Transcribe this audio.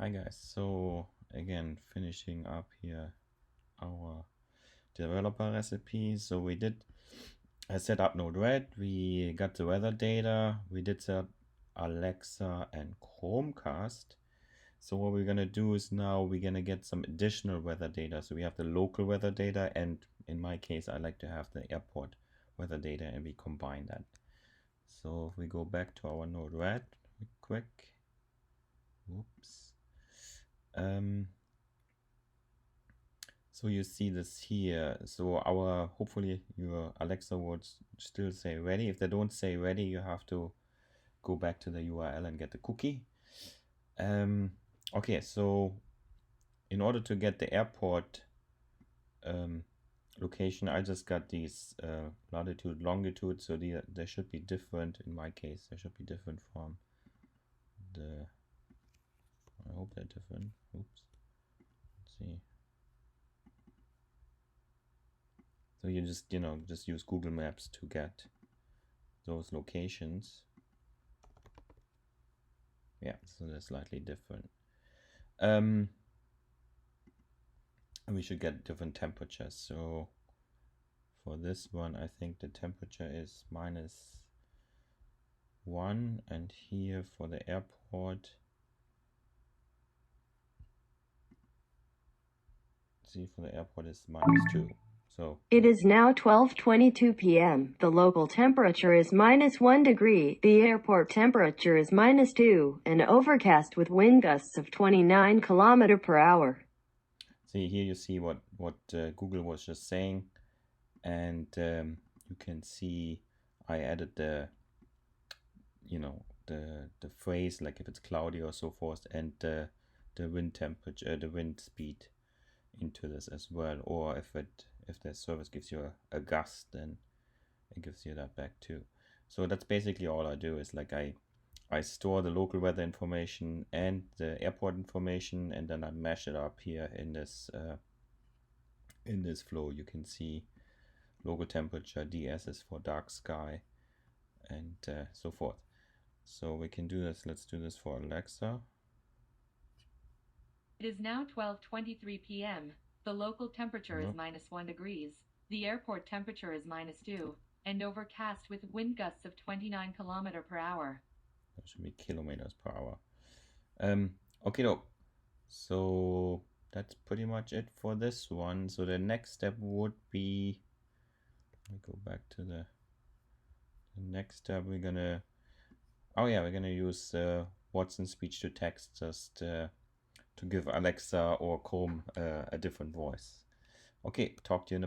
Hi guys, so again finishing up here our developer recipe. So we did set up Node-RED, we got the weather data, we did set Alexa and Chromecast. So what we're gonna do is now we're gonna get some additional weather data. So we have the local weather data, and in my case I like to have the airport weather data, and we combine that. So if we go back to our Node-RED quick, whoops. So you see this here. So hopefully your Alexa would still say ready. If they don't say ready, you have to go back to the URL and get the cookie. Okay, so in order to get the airport location, I just got these latitude, longitude. So they should be different. In my case, they should be different from the. I hope they're different. Oops. Let's see. So you just use Google Maps to get those locations. Yeah, so they're slightly different. And we should get different temperatures. So for this one, I think the temperature is -1, and here for the airport, see, for the airport is -2. So it is now 12:22 p.m. The local temperature is -1 degree. The airport temperature is -2 and overcast with wind gusts of 29 km/h. See, here you see what Google was just saying, and you can see I added the phrase, like if it's cloudy or so forth, and the wind temperature, the wind speed into this as well. Or if the service gives you a gust, then it gives you that back too. So that's basically all I do, is like I store the local weather information and the airport information, and then I mash it up here in this flow. You can see local temperature, DS is for dark sky, and so forth. So we can do this. Let's do this for Alexa. It is now 12:23 p.m. The local temperature is -1 degrees. The airport temperature is -2 and overcast with wind gusts of 29 km/h. That should be kilometers per hour. Okay, so that's pretty much it for this one. So the next step would be, let me go back to the next step. We're gonna use Watson speech to text, just to give Alexa or Chrome a different voice. Okay, talk to you in a